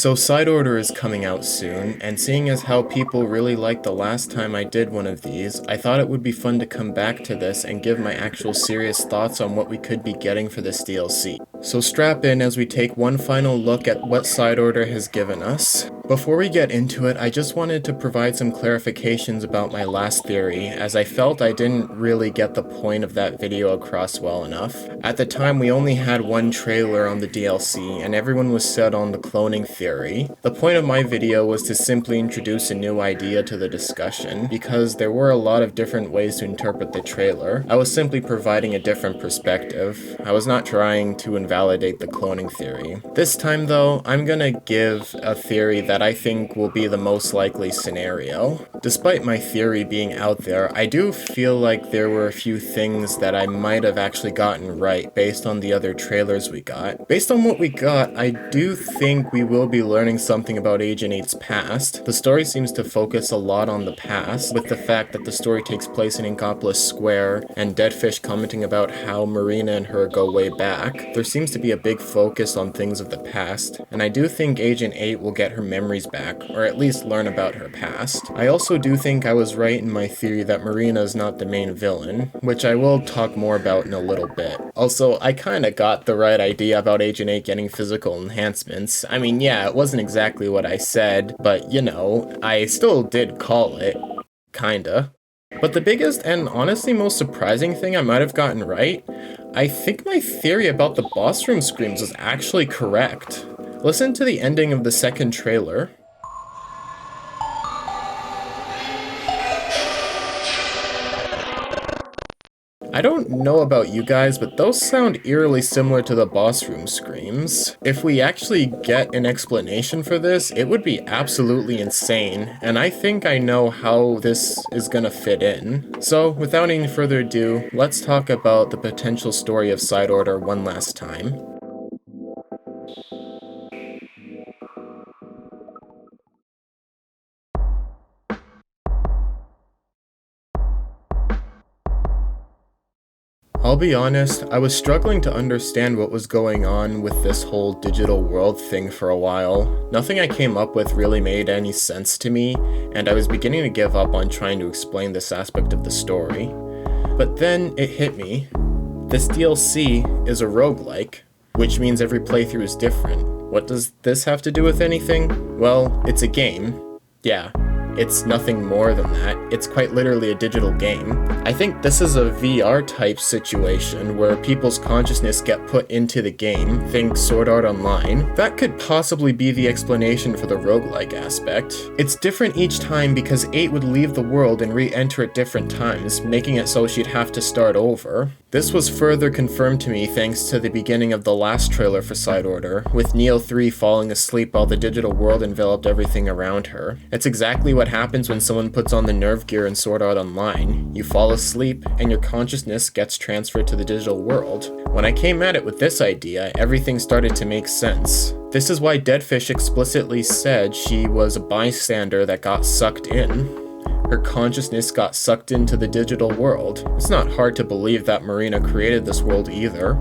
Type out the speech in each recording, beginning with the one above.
So Side Order is coming out soon, and seeing as how people really liked the last time I did one of these, I thought it would be fun to come back to this and give my actual serious thoughts on what we could be getting for this DLC. So strap in as we take one final look at what Side Order has given us. Before we get into it, I just wanted to provide some clarifications about my last theory, as I felt I didn't really get the point of that video across well enough. At the time, we only had one trailer on the DLC, and everyone was set on the cloning theory. The point of my video was to simply introduce a new idea to the discussion, because there were a lot of different ways to interpret the trailer. I was simply providing a different perspective. I was not trying to invalidate the cloning theory. This time though, I'm gonna give a theory that I think will be the most likely scenario. Despite my theory being out there, I do feel like there were a few things that I might have actually gotten right based on the other trailers we got. Based on what we got, I do think we will be learning something about Agent 8's past. The story seems to focus a lot on the past, with the fact that the story takes place in Inkopolis Square, and Deadfish commenting about how Marina and her go way back. There seems to be a big focus on things of the past, and I do think Agent 8 will get her memories back, or at least learn about her past. I also do think I was right in my theory that Marina is not the main villain, which I will talk more about in a little bit. Also, I kinda got the right idea about Agent 8 getting physical enhancements. I mean, yeah, it wasn't exactly what I said, but you know, I still did call it. Kinda. But the biggest and honestly most surprising thing I might have gotten right, I think my theory about the boss room screams is actually correct. Listen to the ending of the second trailer. I don't know about you guys, but those sound eerily similar to the boss room screams. If we actually get an explanation for this, it would be absolutely insane, and I think I know how this is gonna fit in. So, without any further ado, let's talk about the potential story of Side Order one last time. I'll be honest, I was struggling to understand what was going on with this whole digital world thing for a while. Nothing I came up with really made any sense to me, and I was beginning to give up on trying to explain this aspect of the story. But then it hit me. This DLC is a roguelike, which means every playthrough is different. What does this have to do with anything? Well, it's a game. Yeah. It's nothing more than that. It's quite literally a digital game. I think this is a VR type situation where people's consciousness get put into the game, think Sword Art Online. That could possibly be the explanation for the roguelike aspect. It's different each time because 8 would leave the world and re-enter at different times, making it so she'd have to start over. This was further confirmed to me thanks to the beginning of the last trailer for Side Order, with Neo 3 falling asleep while the digital world enveloped everything around her. It's exactly what happens when someone puts on the nerve gear in Sword Art Online. You fall asleep, and your consciousness gets transferred to the digital world. When I came at it with this idea, everything started to make sense. This is why Deadfish explicitly said she was a bystander that got sucked in. Her consciousness got sucked into the digital world. It's not hard to believe that Marina created this world either.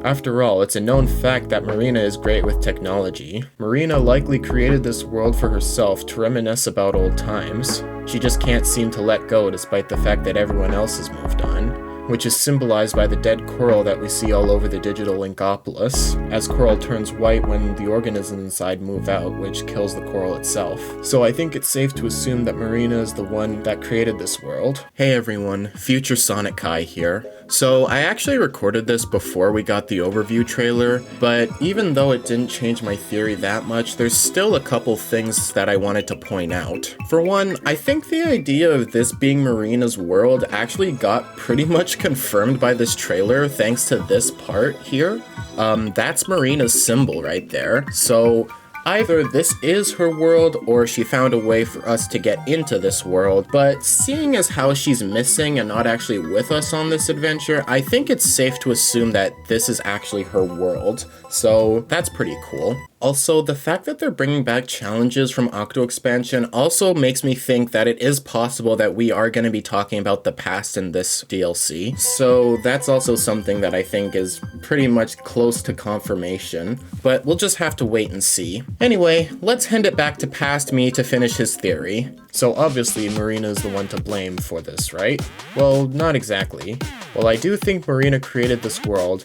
After all, it's a known fact that Marina is great with technology. Marina likely created this world for herself to reminisce about old times. She just can't seem to let go despite the fact that everyone else has moved on, which is symbolized by the dead coral that we see all over the digital Inkopolis, as coral turns white when the organisms inside move out, which kills the coral itself. So I think it's safe to assume that Marina is the one that created this world. Hey everyone, Future Sonic Kai here. So I actually recorded this before we got the overview trailer, but even though it didn't change my theory that much, there's still a couple things that I wanted to point out. For one, I think the idea of this being Marina's world actually got pretty much confirmed by this trailer thanks to this part here. That's Marina's symbol right there. So either this is her world or she found a way for us to get into this world, but seeing as how she's missing and not actually with us on this adventure, I think it's safe to assume that this is actually her world, so that's pretty cool. Also, the fact that they're bringing back challenges from Octo Expansion also makes me think that it is possible that we are going to be talking about the past in this DLC. So that's also something that I think is pretty much close to confirmation, but we'll just have to wait and see. Anyway, let's hand it back to Past Me to finish his theory. So obviously Marina is the one to blame for this, right? Well, not exactly. While I do think Marina created this world,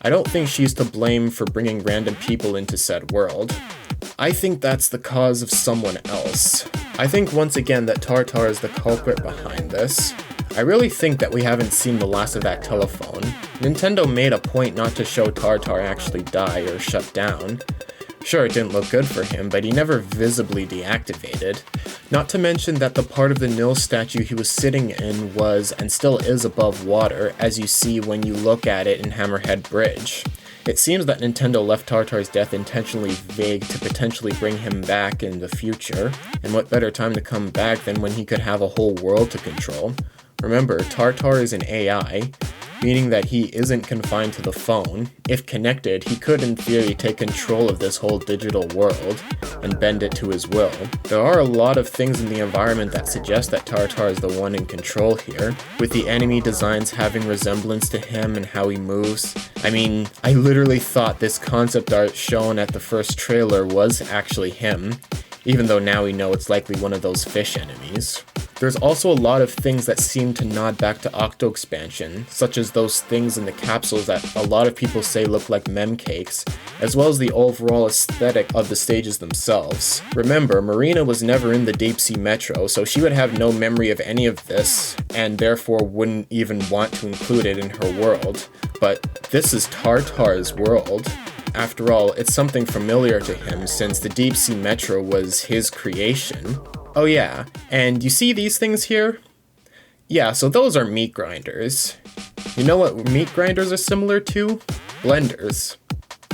I don't think she's to blame for bringing random people into said world. I think that's the cause of someone else. I think once again that Tartar is the culprit behind this. I really think that we haven't seen the last of that telephone. Nintendo made a point not to show Tartar actually die or shut down. Sure, it didn't look good for him, but he never visibly deactivated. Not to mention that the part of the Nil statue he was sitting in was, and still is, above water, as you see when you look at it in Hammerhead Bridge. It seems that Nintendo left Tartar's death intentionally vague to potentially bring him back in the future, and what better time to come back than when he could have a whole world to control. Remember, Tartar is an AI, meaning that he isn't confined to the phone. If connected, he could in theory take control of this whole digital world and bend it to his will. There are a lot of things in the environment that suggest that Tartar is the one in control here, with the enemy designs having resemblance to him and how he moves. I mean, I literally thought this concept art shown at the first trailer was actually him, even though now we know it's likely one of those fish enemies. There's also a lot of things that seem to nod back to Octo Expansion, such as those things in the capsules that a lot of people say look like mem cakes, as well as the overall aesthetic of the stages themselves. Remember, Marina was never in the Deep Sea Metro, so she would have no memory of any of this, and therefore wouldn't even want to include it in her world. But this is Tartar's world. After all, it's something familiar to him since the Deep Sea Metro was his creation. Oh yeah, and you see these things here? Yeah, so those are meat grinders. You know what meat grinders are similar to? Blenders.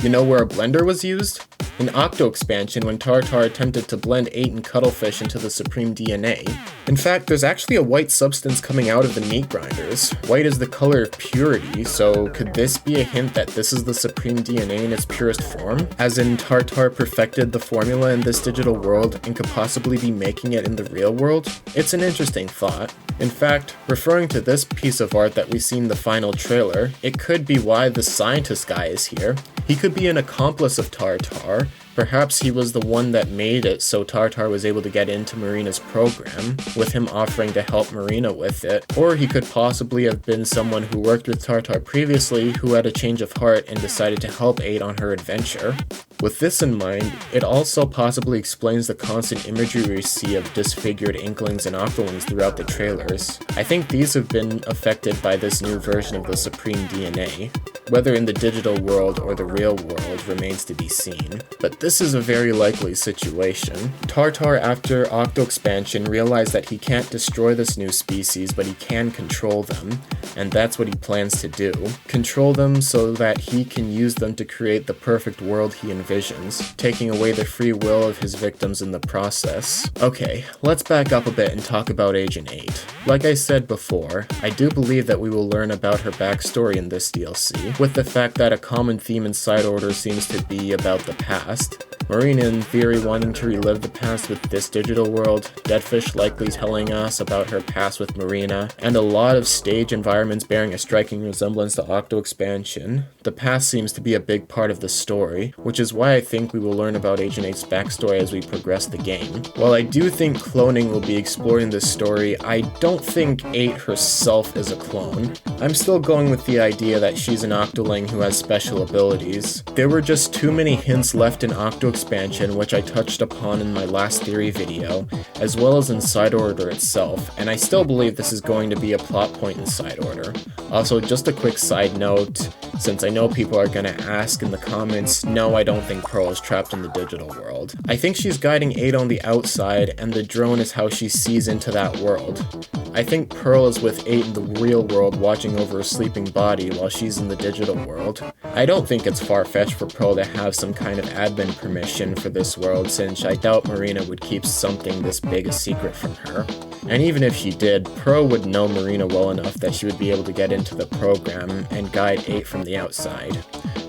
You know where a blender was used? In Octo Expansion, when Tartar attempted to blend 8 and Cuttlefish into the Supreme DNA. In fact, there's actually a white substance coming out of the meat grinders. White is the color of purity, so could this be a hint that this is the Supreme DNA in its purest form? As in, Tartar perfected the formula in this digital world and could possibly be making it in the real world? It's an interesting thought. In fact, referring to this piece of art that we see in the final trailer, it could be why the scientist guy is here. He could be an accomplice of Tartar. Perhaps he was the one that made it so Tartar was able to get into Marina's program, with him offering to help Marina with it. Or he could possibly have been someone who worked with Tartar previously who had a change of heart and decided to help Aid on her adventure. With this in mind, it also possibly explains the constant imagery we see of disfigured Inklings and Octolings throughout the trailers. I think these have been affected by this new version of the Supreme DNA. Whether in the digital world or the real world remains to be seen, but this is a very likely situation. Tartar, after Octo Expansion, realized that he can't destroy this new species, but he can control them, and that's what he plans to do. Control them so that he can use them to create the perfect world he envisions, taking away the free will of his victims in the process. Okay, let's back up a bit and talk about Agent 8. Like I said before, I do believe that we will learn about her backstory in this DLC, with the fact that a common theme in Side Order seems to be about the past. Marina in theory wanting to relive the past with this digital world, Deadfish likely telling us about her past with Marina, and a lot of stage environments bearing a striking resemblance to Octo Expansion. The past seems to be a big part of the story, which is why I think we will learn about Agent 8's backstory as we progress the game. While I do think cloning will be explored in this story, I don't think 8 herself is a clone. I'm still going with the idea that she's an Octoling who has special abilities. There were just too many hints left in Octo Expansion, which I touched upon in my last theory video, as well as in Side Order itself, and I still believe this is going to be a plot point in Side Order. Also, just a quick side note, since I know people are gonna ask in the comments, no, I don't think Pearl is trapped in the digital world. I think she's guiding 8 on the outside, and the drone is how she sees into that world. I think Pearl is with 8 in the real world watching over a sleeping body while she's in the digital world. I don't think it's far-fetched for Pearl to have some kind of admin permission for this world, since I doubt Marina would keep something this big a secret from her. And even if she did, Pearl would know Marina well enough that she would be able to get into the program and guide 8 from the outside.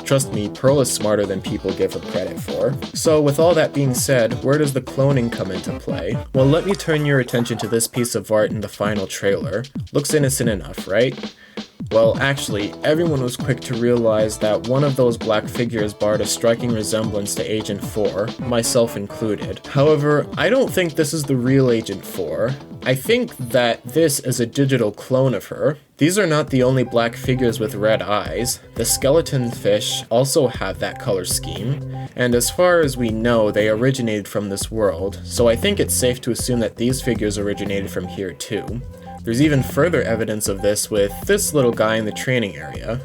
Trust me, Pearl is smarter than people give her credit for. So with all that being said, where does the cloning come into play? Well, let me turn your attention to this piece of art in the final trailer. Looks innocent enough, right? Well, actually, everyone was quick to realize that one of those black figures barred a striking resemblance to Agent 4, myself included. However, I don't think this is the real Agent 4. I think that this is a digital clone of her. These are not the only black figures with red eyes. The skeleton fish also have that color scheme, and as far as we know, they originated from this world, so I think it's safe to assume that these figures originated from here too. There's even further evidence of this with this little guy in the training area.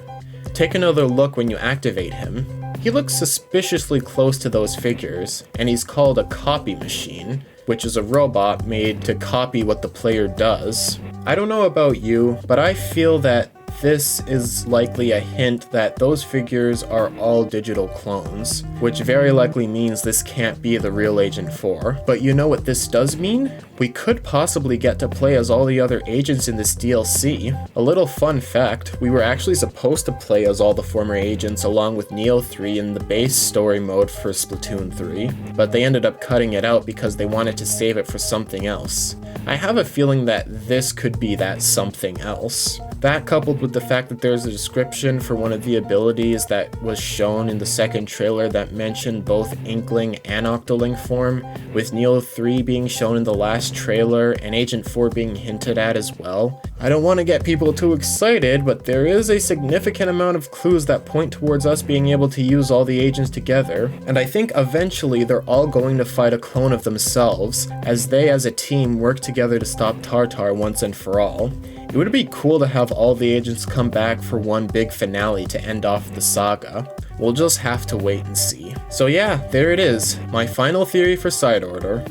Take another look when you activate him. He looks suspiciously close to those figures, and he's called a copy machine, which is a robot made to copy what the player does. I don't know about you, but I feel that this is likely a hint that those figures are all digital clones, which very likely means this can't be the real Agent 4. But you know what this does mean? We could possibly get to play as all the other agents in this DLC. A little fun fact, we were actually supposed to play as all the former agents along with Neo 3 in the base story mode for Splatoon 3, but they ended up cutting it out because they wanted to save it for something else. I have a feeling that this could be that something else. That coupled with the fact that there's a description for one of the abilities that was shown in the second trailer that mentioned both Inkling and Octoling form, with Neo 3 being shown in the last trailer and Agent 4 being hinted at as well. I don't want to get people too excited, but there is a significant amount of clues that point towards us being able to use all the agents together, and I think eventually they're all going to fight a clone of themselves, as they as a team work together to stop Tartar once and for all. It would be cool to have all the agents come back for one big finale to end off the saga. We'll just have to wait and see. So yeah, there it is, my final theory for Side Order.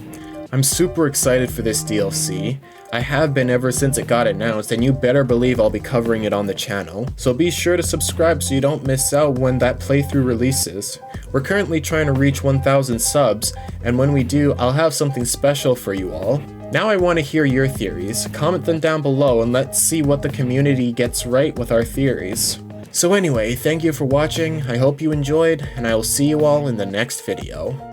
I'm super excited for this DLC. I have been ever since it got announced, and you better believe I'll be covering it on the channel. So be sure to subscribe so you don't miss out when that playthrough releases. We're currently trying to reach 1,000 subs, and when we do, I'll have something special for you all. Now I want to hear your theories. Comment them down below and let's see what the community gets right with our theories. So anyway, thank you for watching, I hope you enjoyed, and I will see you all in the next video.